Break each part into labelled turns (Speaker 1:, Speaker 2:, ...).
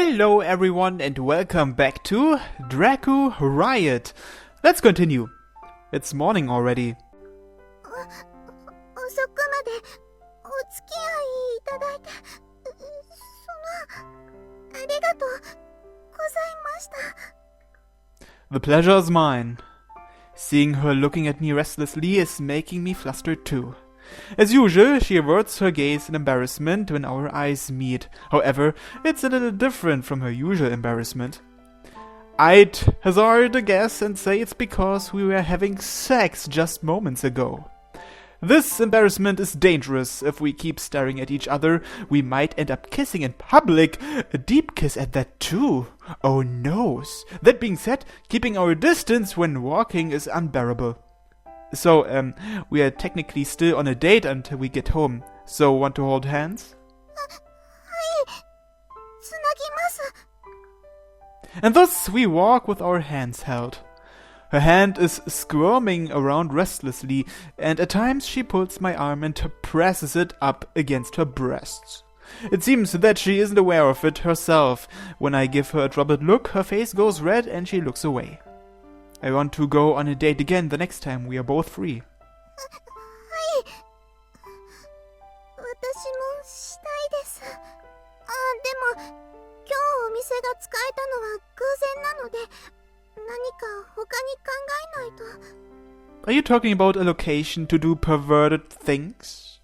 Speaker 1: Hello everyone and welcome back to Dracu-riot. Let's continue. It's morning already.
Speaker 2: 遅くまでお付き合いいただいて、ありがとうございました。
Speaker 1: The pleasure is mine. Seeing her looking at me restlessly is making me flustered too. As usual, she averts her gaze in embarrassment when our eyes meet. However, it's a little different from her usual embarrassment. I'd hazard a guess and say it's because we were having sex just moments ago. This embarrassment is dangerous. If we keep staring at each other, we might end up kissing in public. A deep kiss at that too. Oh no. That being said, keeping our distance when walking is unbearable. So, we are technically still on a date until we get home. So, want to hold hands?
Speaker 2: つなぎます。
Speaker 1: And thus we walk with our hands held. Her hand is squirming around restlessly, and at times she pulls my arm and presses it up against her breasts. It seems that she isn't aware of it herself. When I give her a troubled look, her face goes red and she looks away. I want to go on a date again the next time we are both free.
Speaker 2: 私もしたいです。でも今日お店が使えたのは偶然なので、何か他に考えないと。
Speaker 1: Are you talking about a location to do perverted things?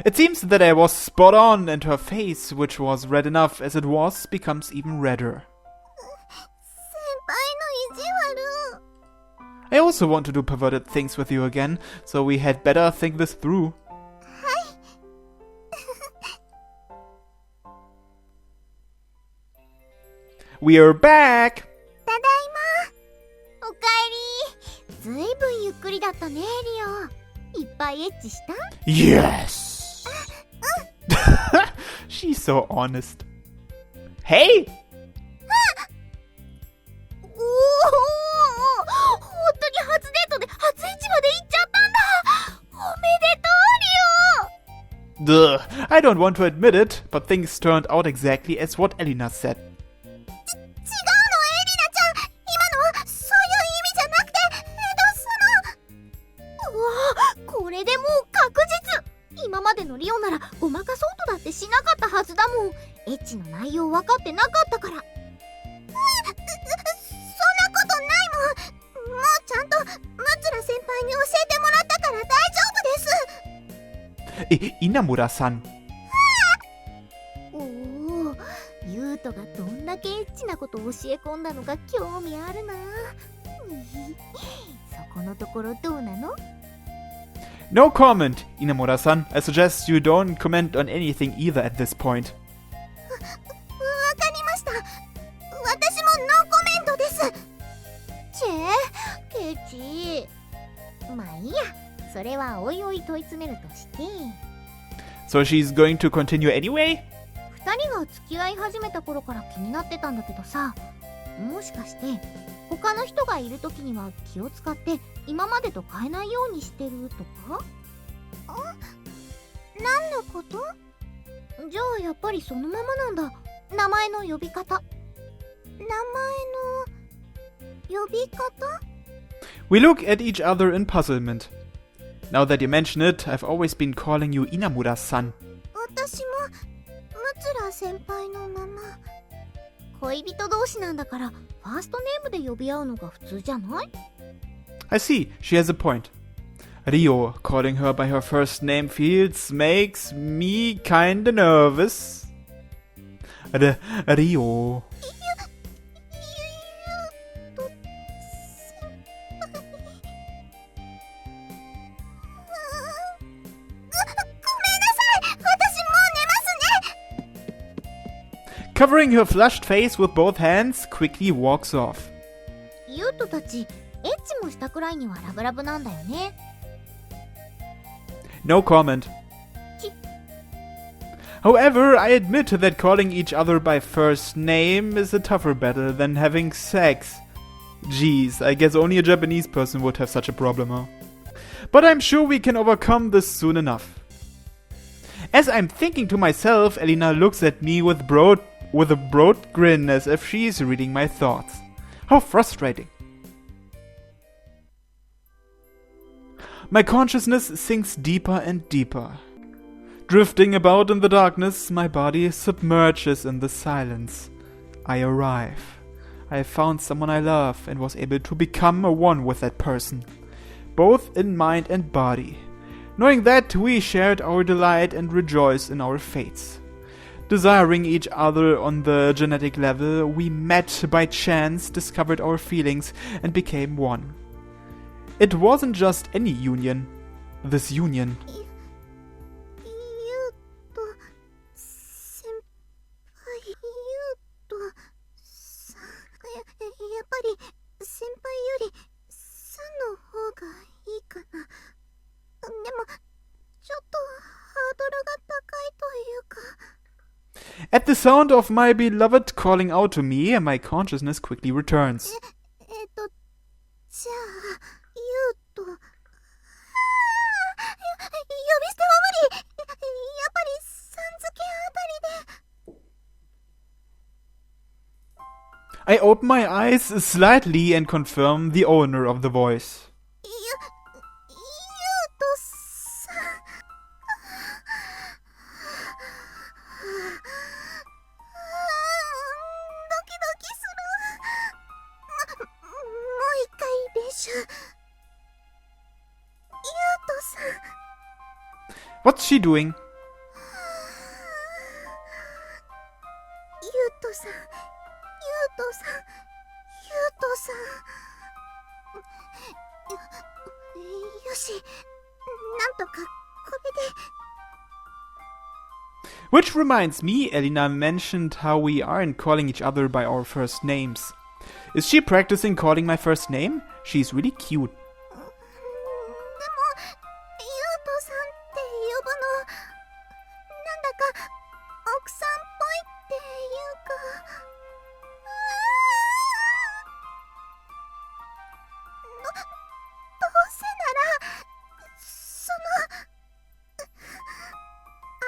Speaker 1: It seems that I was spot on and her face, which was red enough as it was, becomes even redder.
Speaker 2: 先輩の意地悪。
Speaker 1: I also want to do perverted things with you again, so we had better think this through. We are back!
Speaker 2: ただいま。おかえり。ずいぶんゆっくりだったね、リオ。いっぱいエッチした？
Speaker 1: Yes! She's so honest. Hey!
Speaker 2: おお、本当に初デートで初エッチまで行っちゃったんだ。おめでとう、リオ。
Speaker 1: Duh, I don't want to admit it, but things turned out exactly as what Elina said.
Speaker 2: これでもう確実。今までのリオならごまかそうとだってしなかったはずだもん。エッチの内容分かってなかったから。そんなことないもん。もうちゃんとムツラ先輩に教えてもらったから大丈夫です。
Speaker 1: Inamura-san.
Speaker 2: おお、ユウトがどんだけエッチなことを教え込んだのか興味あるな。そこのところどうなの？
Speaker 1: No comment, Inamura-san. I suggest you don't comment on anything either at this point.
Speaker 2: わかりました。私もノーコメントです。ケチ。まあいいや。それはおいおい問い詰めるとして。
Speaker 1: So she's going to continue anyway?
Speaker 2: 二人が付き合い始めた頃から気になってたんだけどさ、もしかして他の人がいる時には気を使って今までと変えないようにしてるとか？何のこと？じゃあやっぱりそのままなんだ。名前の呼び方。名前の呼び方？
Speaker 1: We look at each other in puzzlement. Now that you mention it, I've always been calling you Inamura-san.
Speaker 2: 私もムツラ先輩のまま。恋人同士なんだからファーストネームで呼び合うのが普通じゃない？
Speaker 1: I see, she has a point. Rio, calling her by her first name makes me kinda nervous. Rio.
Speaker 2: ごめんなさい。私もう寝ますね。
Speaker 1: Covering her flushed face with both hands, quickly walks off.
Speaker 2: ユウトたちエッチもしたくらいにはラブラブなんだよね。
Speaker 1: No comment. However, I admit that calling each other by first name is a tougher battle than having sex. Geez, I guess only a Japanese person would have such a problem, huh? But I'm sure we can overcome this soon enough. As I'm thinking to myself, Elena looks at me with a broad grin as if she's reading my thoughts. How frustrating. My consciousness sinks deeper and deeper. Drifting about in the darkness, my body submerges in the silence. I arrive. I have found someone I love and was able to become one with that person, both in mind and body. Knowing that, we shared our delight and rejoiced in our fates. Desiring each other on the genetic level, we met by chance, discovered our feelings, and became one. It wasn't just any union. This union.
Speaker 2: ゆうと先輩ゆうとさやっぱり先輩よりさんの方がいいかな。でもちょっとハードルが高いというか。
Speaker 1: At the sound of my beloved calling out to me, my consciousness quickly returns.
Speaker 2: じゃあゆうと呼び捨ては無理。やっぱりさん付けあたりで。
Speaker 1: I open my eyes slightly and confirm the owner of the voice.
Speaker 2: ゆうとさん。ドキドキする。もう一回練習。ゆうとさん。
Speaker 1: What's she doing?
Speaker 2: ゆうとさん、ゆうとさん、ゆうとさん。よし、なんとかこれで。
Speaker 1: Which reminds me, Elena mentioned how we aren't calling each other by our first names. Is she practicing calling my first name? She's really cute.
Speaker 2: でも、ゆうとさんって呼ぶの、なんだか奥さんっぽいっていうか。どうせなら、その、あ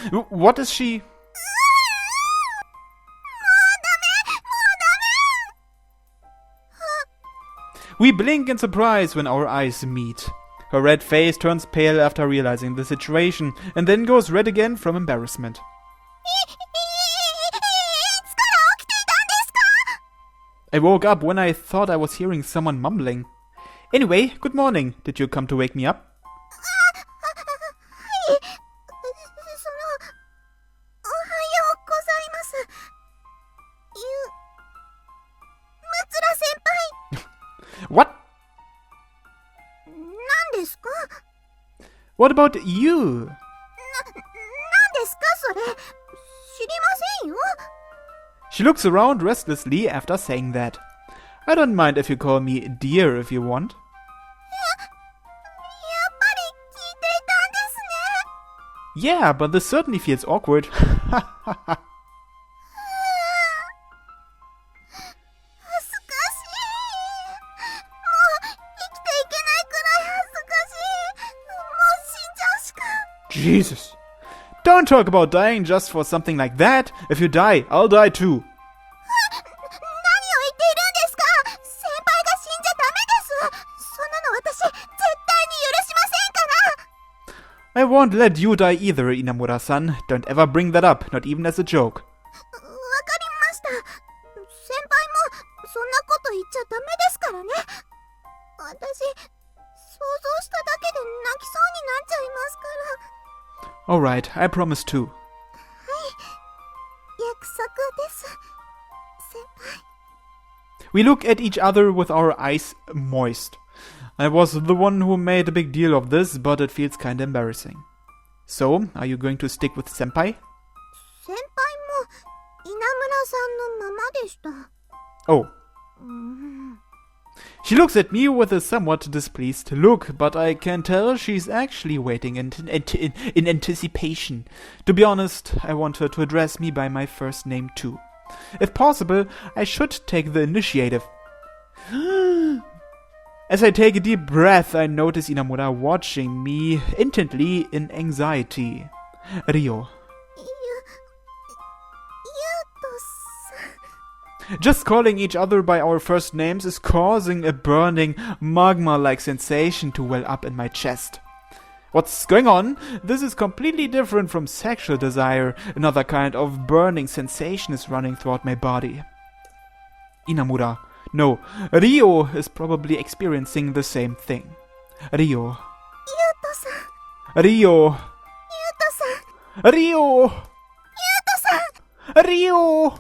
Speaker 2: なた。
Speaker 1: What is she? We blink in surprise when our eyes meet. Her red face turns pale after realizing the situation, and then goes red again from embarrassment. I woke up when I thought I was hearing someone mumbling. Anyway, good morning. Did you come to wake me up?
Speaker 2: おはようございます。むつら先輩。
Speaker 1: What?
Speaker 2: 何ですか？
Speaker 1: What about you?
Speaker 2: 何ですかそれ？知りませんよ。
Speaker 1: She looks around restlessly after saying that. I don't mind if you call me dear if you want.
Speaker 2: やっぱり聞いていたんですね。
Speaker 1: Yeah, but this certainly feels awkward.
Speaker 2: 恥ずかしい。もう生きていけないくらい恥ずかしい。もう死んじゃうしか。
Speaker 1: Jesus. Don't talk about dying just for something like that. If you die, I'll die too.
Speaker 2: 何を言っているんですか？先輩が死んじゃダメです。そんなの私絶対に許しませんから。
Speaker 1: I won't let you die either, Inamura-san. Don't ever bring that up, not even as a joke.
Speaker 2: わかりました。先輩もそんなこと言っちゃダメですからね。私、想像しただけで泣きそうになっちゃいますから。
Speaker 1: Alright, I promise to.
Speaker 2: 約束です。先輩。
Speaker 1: We look at each other with our eyes moist. I was the one who made a big deal of this, but it feels kinda embarrassing. So, are you going to stick with Senpai?
Speaker 2: 先輩も稲村さんのままでした。
Speaker 1: Oh. She looks at me with a somewhat displeased look, but I can tell she's actually waiting in anticipation. To be honest, I want her to address me by my first name too. If possible, I should take the initiative. As I take a deep breath, I notice Inamura watching me intently in anxiety. Rio. Just calling each other by our first names is causing a burning, magma-like sensation to well up in my chest. What's going on? This is completely different from sexual desire. Another kind of burning sensation is running throughout my body. Inamura. No, Rio is probably experiencing the same thing. Rio. Rio. Rio. Rio.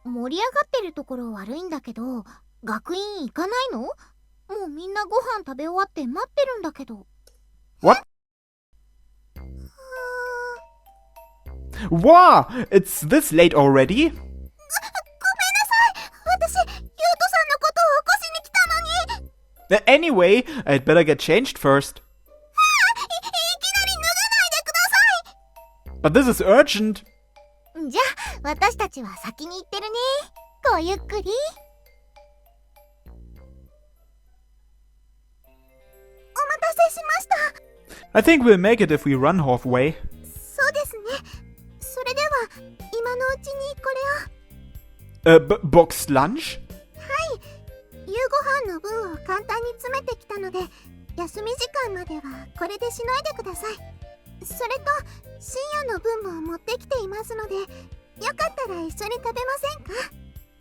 Speaker 2: 盛り上がってるところ悪いんだけど、学院行かないの？もうみんなご飯食べ終わって待ってるんだけど。
Speaker 1: What? Wow! It's this late already?
Speaker 2: ごめんなさい。私、ユウトさんのことを起こしに来たのに。
Speaker 1: Anyway, I'd better get changed first.
Speaker 2: いきなり脱がないでください。
Speaker 1: But this is urgent.
Speaker 2: じゃあ、私たちは先に行ってるね。ごゆっくり。お待たせしました。
Speaker 1: I think we'll make it if we run halfway.
Speaker 2: そうですね。それでは、今のうちにこれを。
Speaker 1: Box lunch?
Speaker 2: 夕ご飯の分を簡単に詰めてきたので、休み時間まではこれでしのいでください。それと、深夜の分も持ってきていますので、よかったら一緒に食べませんか？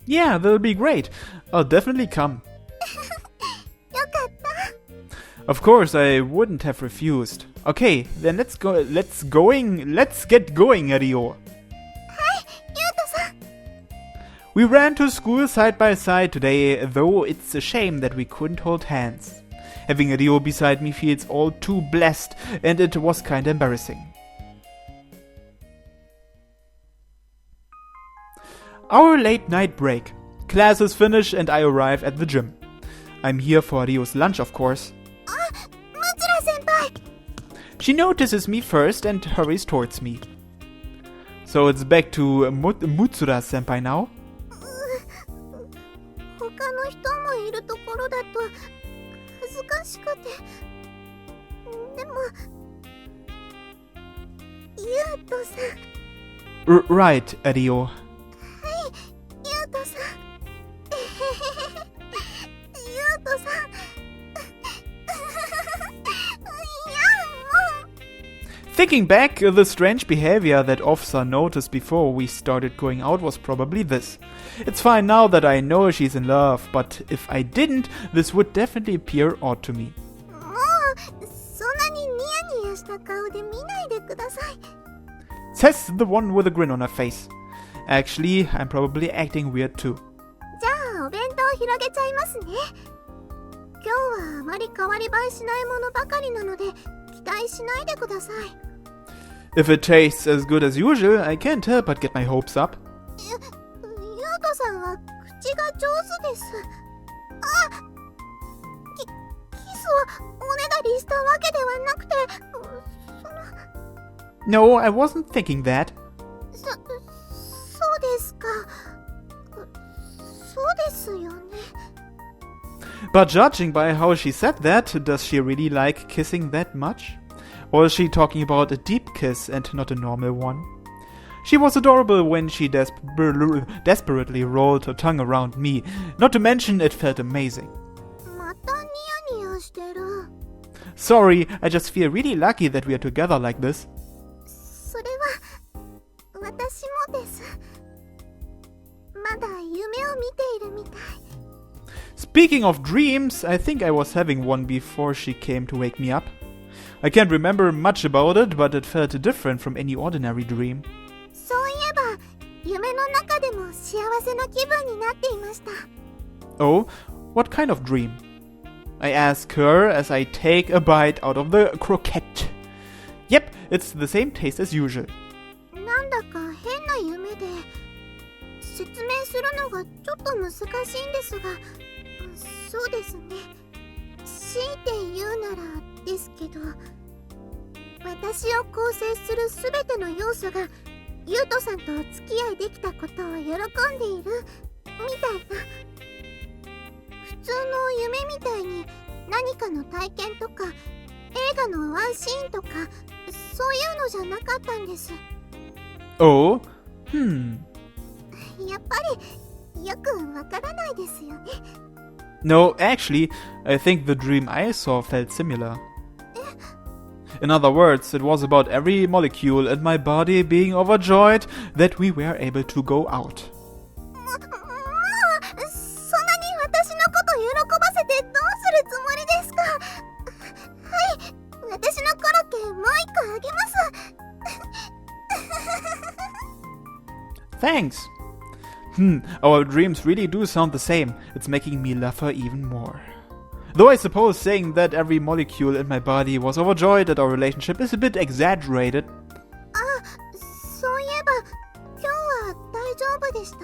Speaker 1: Yeah, that'll be great. I'll definitely come.
Speaker 2: よかった。
Speaker 1: Of course, I wouldn't have refused. Okay, then let's get going, Rio.
Speaker 2: はい、ユウトさん。
Speaker 1: We ran to school side by side today, though it's a shame that we couldn't hold hands. Having Rio beside me feels all too blessed, and it was kinda embarrassing. Our late night break. Class is finished and I arrive at the gym. I'm here for Rio's lunch, of course.
Speaker 2: あ、ムツラ先輩。
Speaker 1: She notices me first and hurries towards me. So it's back to Mutsura-senpai now?
Speaker 2: 他の人もいるところだと恥ずかしくて。でも、ユウトさん。
Speaker 1: Right, Rio.
Speaker 2: ユウトさん。ユウトさん。
Speaker 1: Thinking back, the strange behavior that officer noticed before we started going out was probably this. It's fine now that I know she's in love, but if I didn't, this would definitely appear odd to me.
Speaker 2: もう、そんなにニヤニヤした顔で見ないでください。
Speaker 1: Says the one with a grin on her face. Actually, I'm probably acting weird too.
Speaker 2: じゃあ、お弁当広げちゃいますね。今日はあまり変わり映えしないものばかりなので、期待しないでください。
Speaker 1: If it tastes as good as usual, I can't help but get my hopes up.
Speaker 2: ユウトさんは口が上手です。あ、キスをおねだりしたわけではなくて、
Speaker 1: No, I wasn't thinking that.
Speaker 2: そうですか。そうですよね。
Speaker 1: But judging by how she said that, does she really like kissing that much? Or is she talking about a deep kiss and not a normal one? She was adorable when she desperately rolled her tongue around me. Not to mention, it felt amazing.
Speaker 2: またニヤニヤしてる。
Speaker 1: Sorry, I just feel really lucky that we are together like this.
Speaker 2: それは私もです。まだ夢を見ているみたい。
Speaker 1: Speaking of dreams, I think I was having one before she came to wake me up. I can't remember much about it, but it felt different from any ordinary dream.
Speaker 2: そういえば夢の中でも幸せな気分になっていました。
Speaker 1: Oh, what kind of dream? I ask her as I take a bite out of the croquette. Yep, it's the same taste as usual.
Speaker 2: なんだか変な夢で説明するのがちょっと難しいんですが、そうですね。強いて言うならですけど、私を構成するすべての要素がユウトさんとお付き合いできたことを喜んでいるみたいな。普通の夢みたいに何かの体験とか映画のワンシーンとかそういうのじゃなかったんです。
Speaker 1: Oh?
Speaker 2: やっぱりよくわからないですよね。
Speaker 1: No, actually, I think the dream I saw felt similar. In other words, it was about every molecule in my body being overjoyed that we were able to go out.
Speaker 2: もうそんなに私のこと喜ばせてどうするつもりですか？はい、私のコロッケもう一個あげます。
Speaker 1: Thanks! Our dreams really do sound the same. It's making me love her even more. Though I suppose saying that every molecule in my body was overjoyed at our relationship is a bit exaggerated.
Speaker 2: そういえば今日は大丈夫でした？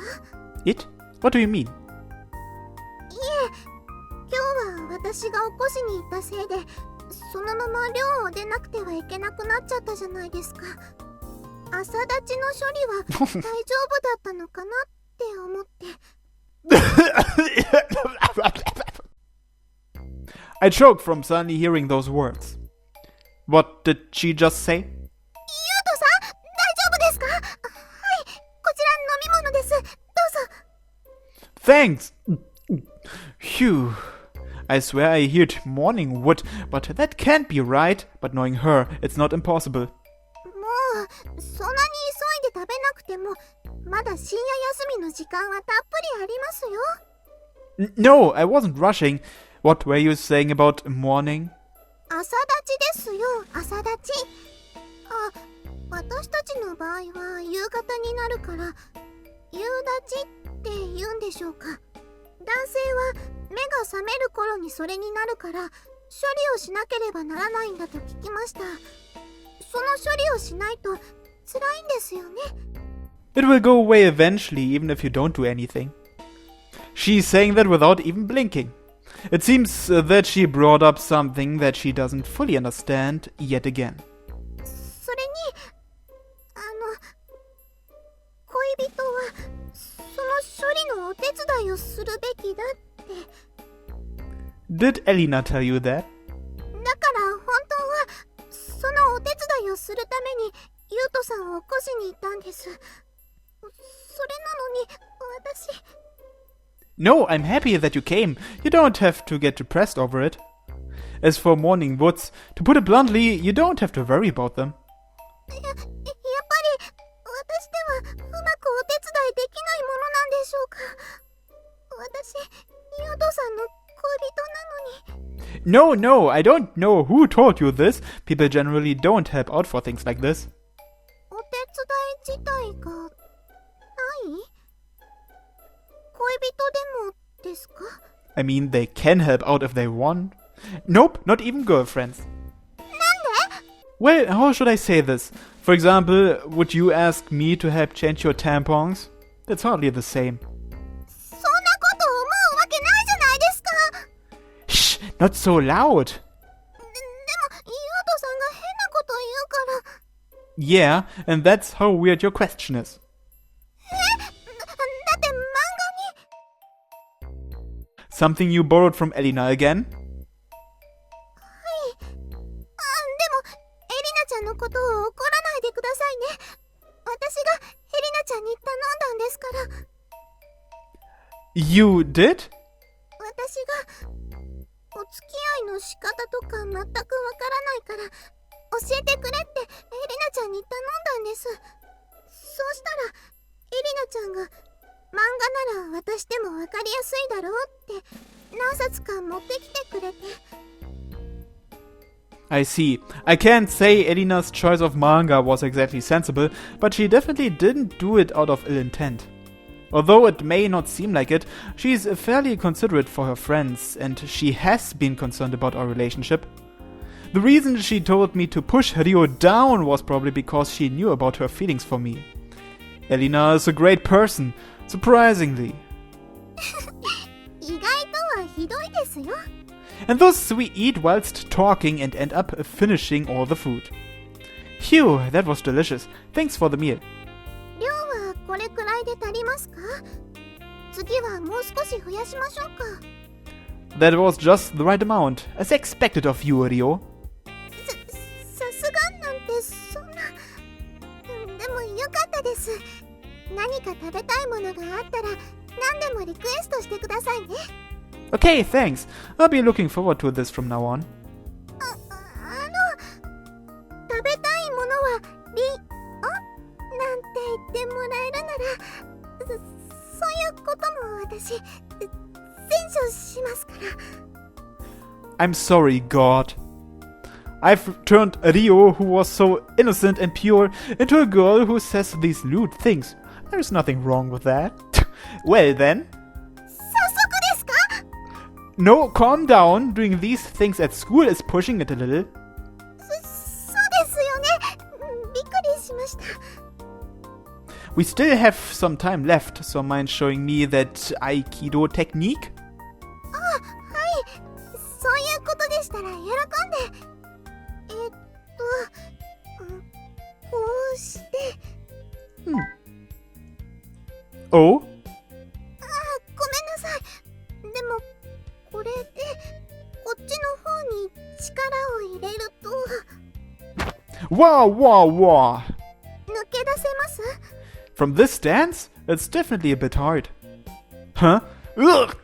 Speaker 1: It? What do you mean?
Speaker 2: いえ、今日は私が起こしに行ったせいでそのまま寮を出なくてはいけなくなっちゃったじゃないですか。朝立ちの処理は大丈夫だったのかなって思って。
Speaker 1: I choked from suddenly hearing those words. What did she just say?
Speaker 2: ゆうとさん、大丈夫ですか？はい、こちら飲み物です。どうぞ。
Speaker 1: Thanks! Phew. I swear I heard morning wood, but that can't be right. But knowing her, it's not impossible.
Speaker 2: もうそんなに急いで食べなくてもまだ深夜休みの時間はたっぷりありますよ。
Speaker 1: No, I wasn't rushing. What were you saying about morning?
Speaker 2: 朝立ちですよ、朝立ち。私たちの場合は夕方になるから夕立ちって言うんでしょうか。男性は目が覚める頃にそれになるから処理をしなければならないんだと聞きました。その処理をしないと辛いんですよね。
Speaker 1: It will go away eventually, even if you don't do anything. She's saying that without even blinking. It seems that she brought up something that she doesn't fully understand yet again.
Speaker 2: それに恋人はその処理のお手伝いをするべきだって。
Speaker 1: Did Elina tell you that?
Speaker 2: だから本当はそのお手伝いをするためにゆうとさんを起こしに行ったんです。それなのに私。
Speaker 1: No, I'm happy that you came. You don't have to get depressed over it. As for morning woods, to put it bluntly, you don't have to worry about them.
Speaker 2: やっぱり私ではうまくお手伝いできないものなんでしょうか。私、ゆうとさんの恋人なのに。
Speaker 1: No, no, I don't know who told you this. People generally don't help out for things like this.
Speaker 2: お手伝い自体がない？恋人でもですか？
Speaker 1: I mean, they can help out if they want. Nope, not even girlfriends.
Speaker 2: なんで？
Speaker 1: Well, how should I say this? For example, would you ask me to help change your tampons? That's hardly the same.
Speaker 2: そんなこと思うわけないじゃないですか。
Speaker 1: Shh, not so loud.
Speaker 2: でも、ゆうとさんが変なこと言うから。
Speaker 1: Yeah, and that's how weird your question is.
Speaker 2: だって漫画に。
Speaker 1: Something you borrowed from Elina again?
Speaker 2: でも、エリナちゃんのことを怒らないでくださいね。私がエリナちゃんに頼んだんですから。
Speaker 1: You did?
Speaker 2: 私がお付き合いの仕方とか全くわからないから教えてくれってエリナちゃんに頼んだんです。そうしたらエリナちゃんが漫画なら私でもわかりやすいだろうって何冊か持ってきてくれて。
Speaker 1: I see. I can't say Elina's choice of manga was exactly sensible, but she definitely didn't do it out of ill intent. Although it may not seem like it, she's fairly considerate for her friends, and she has been concerned about our relationship. The reason she told me to push Rio down was probably because she knew about her feelings for me. Elina is a great person, surprisingly.
Speaker 2: 意外とはひどいですよ。
Speaker 1: And thus we eat whilst talking and end up finishing all the food. Phew, that was delicious. Thanks for the meal.
Speaker 2: 量はこれくらいで足りますか？次はもう少し増やしましょうか。
Speaker 1: That was just the right amount, as expected of you, Rio.
Speaker 2: さすがなんてそんな。でもよかったです。何か食べたいものがあったら何でもリクエストしてくださいね。
Speaker 1: Okay, thanks. I'll be looking forward to this from now on.
Speaker 2: 食べたいものはなんて言ってもらえるなら、そういうことも私、善処しますから。
Speaker 1: I'm sorry, God. I've turned Rio, who was so innocent and pure, into a girl who says these lewd things. There's nothing wrong with that. Well then.
Speaker 2: 早速ですか?
Speaker 1: No, calm down. Doing these things at school is pushing it a little.
Speaker 2: そうですよね。びっくりしました。
Speaker 1: We still have some time left, so mind showing me that Aikido technique?
Speaker 2: はい。そういうことでしたら喜んで。こうして。
Speaker 1: Oh?
Speaker 2: ごめんなさい。でも、これで、こっちの方に力を入れると。
Speaker 1: Wow!
Speaker 2: 抜け出せます?
Speaker 1: From this stance? It's definitely a bit hard. Huh? Ugh!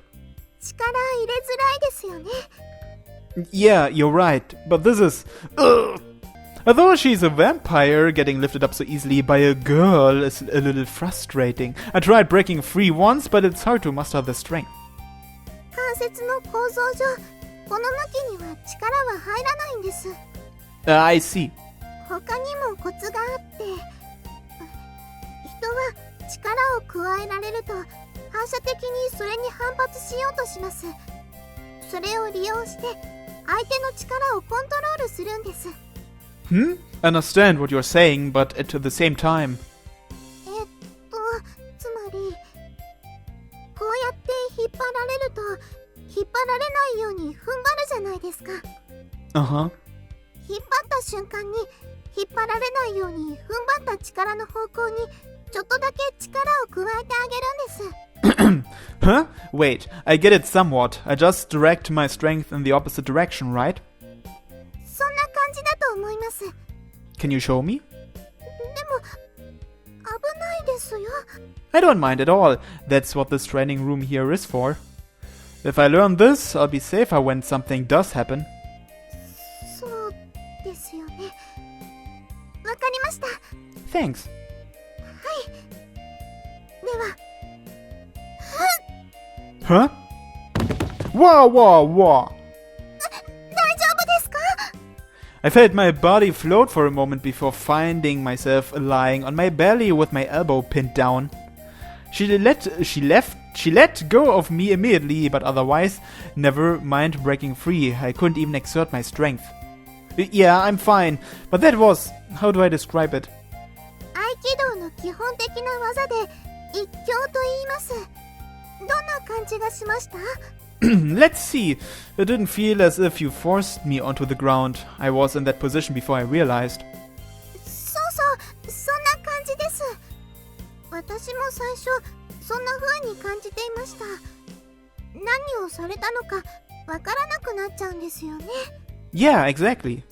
Speaker 2: 力入れづらいですよね。
Speaker 1: Yeah, you're right, but this is... Ugh! Although she's a vampire, getting lifted up so easily by a girl is a little frustrating. I tried breaking free once, but it's hard to muster the strength.
Speaker 2: 関節の構造上、この向きには力は入らないんです。
Speaker 1: I see.
Speaker 2: 他にもコツがあって、人は力を加えられると反射的にそれに反発しようとします。それを利用して相手の力をコントロールするんです。
Speaker 1: I understand what you're saying, but at the same time...
Speaker 2: つまり、こうやって引っ張られると引っ張られないように踏ん張るじゃないですか。
Speaker 1: Uh-huh.
Speaker 2: 引っ張った瞬間に引っ張られないように踏ん張った力の方向にちょっとだけ力を加えてあげるんです。
Speaker 1: Huh? Wait, I get it somewhat. I just direct my strength in the opposite direction, right?
Speaker 2: そんな感じだと思います。
Speaker 1: Can you show me?
Speaker 2: でも、危ないですよ。
Speaker 1: I don't mind at all. That's what this training room here is for. If I learn this, I'll be safer when something does happen.
Speaker 2: そうですよね。わかりました。
Speaker 1: Thanks.
Speaker 2: では。
Speaker 1: Huh? Wow!
Speaker 2: 大丈夫ですか?
Speaker 1: I felt my body float for a moment before finding myself lying on my belly with my elbow pinned down. She let go of me immediately, but otherwise, never mind breaking free. I couldn't even exert my strength. Yeah, I'm fine, but that was... how do I describe it?
Speaker 2: 合気道の基本的な技で一強と言います。どんな感じがしました?
Speaker 1: Let's see. It didn't feel as if you forced me onto the ground. I was in that position before I realized.
Speaker 2: そうそう、そんな感じです。私も最初、そんな風に感じていました。何をされたのかわからなくなっちゃうんですよね。
Speaker 1: Yeah, exactly.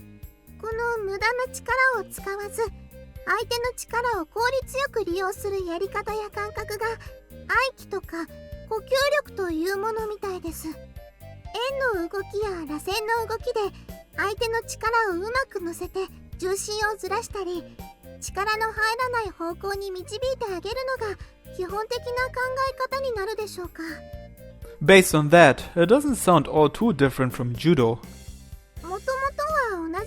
Speaker 2: この無駄な力を使わず、相手の力を効率よく利用するやり方や感覚が、合気とか呼吸力というものみたいです。円の動きや螺旋の動きで相手の力をうまく乗せて重心をずらしたり、力の入らない方向に導いてあげるのが基本的な考え方になるでしょうか。
Speaker 1: Based on that, it doesn't sound all too different from judo.
Speaker 2: もともとは同じもの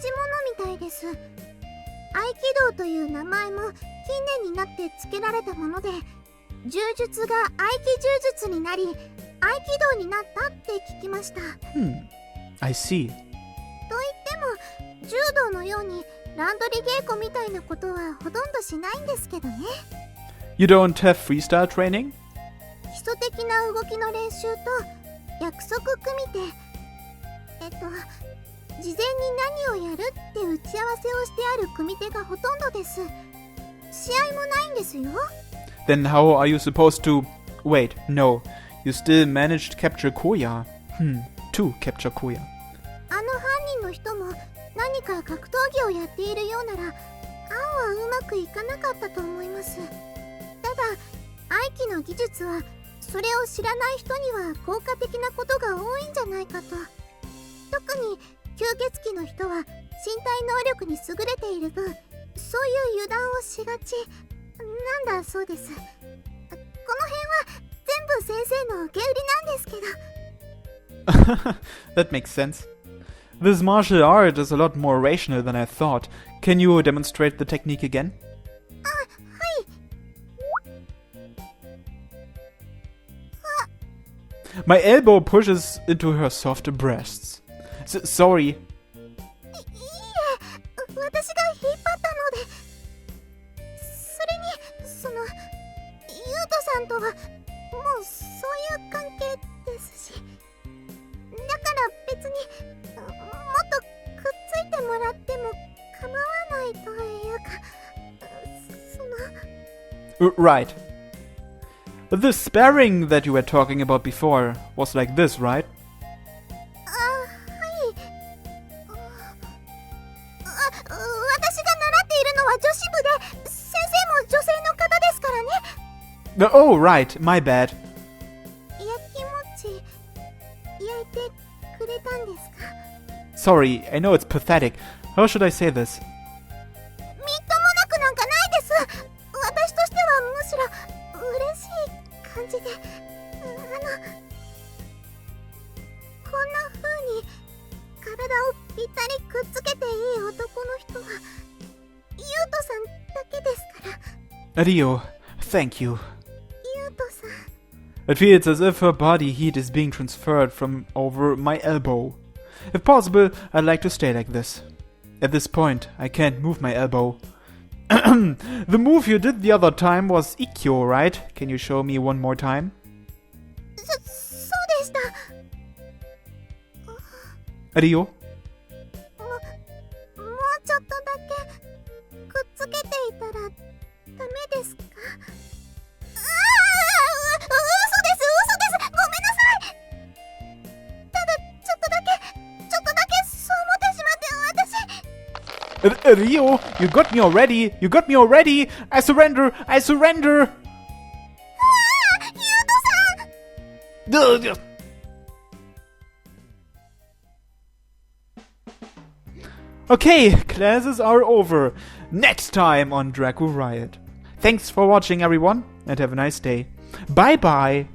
Speaker 2: みたいです。合気道という名前も近年になって付けられたもので、柔術が合気柔術になり合気道になったって聞きました。
Speaker 1: I see.
Speaker 2: と言っても柔道のように乱取り稽古みたいなことはほとんどしないんですけどね。
Speaker 1: You don't have freestyle training?
Speaker 2: 基礎的な動きの練習と約束組手、事前に何をやるって打ち合わせをしてある組手がほとんどです。試合もないんですよ。
Speaker 1: Then how are you supposed to... Wait, no. You still managed to capture Koya. to capture Koya.
Speaker 2: あの犯人の人も何か格闘技をやっているようなら、アンはうまくいかなかったと思います。ただ、愛機の技術はそれを知らない人には効果的なことが多いんじゃないかと。特に吸血鬼の人は身体能力に優れている分、そういう油断をしがちなんだそうです。この辺は全部先生の受け売りなんですけど。
Speaker 1: That makes sense. This martial art is a lot more rational than I thought. Can you demonstrate the technique again?
Speaker 2: はい。
Speaker 1: My elbow pushes into her soft breasts. Sorry.
Speaker 2: いいえ、私が引っ張ったので。それに、ゆうとさんとはもうそういう関係ですし。だから別にもっとくっついてもらっても構わないというか、
Speaker 1: Right. The sparring that you were talking about before was like this, right?
Speaker 2: 私が習っているのは女子部で、先生も女性の方ですからね。
Speaker 1: Oh, right. My bad.
Speaker 2: 焼き餅焼いてくれたんですか？
Speaker 1: Sorry, I know it's pathetic. How should I say this?
Speaker 2: みっともなくなんかないです。私としてはむしろ嬉しい感じで、こんな風に体をぴったりくっつけていい男の人はゆうとさんだけですから。
Speaker 1: Rio, thank you.
Speaker 2: ゆうとさん。
Speaker 1: It feels as if her body heat is being transferred from over my elbow. If possible, I'd like to stay like this. At this point, I can't move my elbow. The move you did the other time was Ikkyo, right? Can you show me one more time?
Speaker 2: そうでした。
Speaker 1: Rio?
Speaker 2: もうちょっとだけくっつけていたらダメですか？嘘です。ごめんなさい。ただちょっとだけそう思ってしまって、私。
Speaker 1: Rio, you got me already. You got me already. I surrender. I surrender.
Speaker 2: ゆうとさん。
Speaker 1: Okay, classes are over. Next time on Dracu-riot. Thanks for watching, everyone, and have a nice day. Bye bye.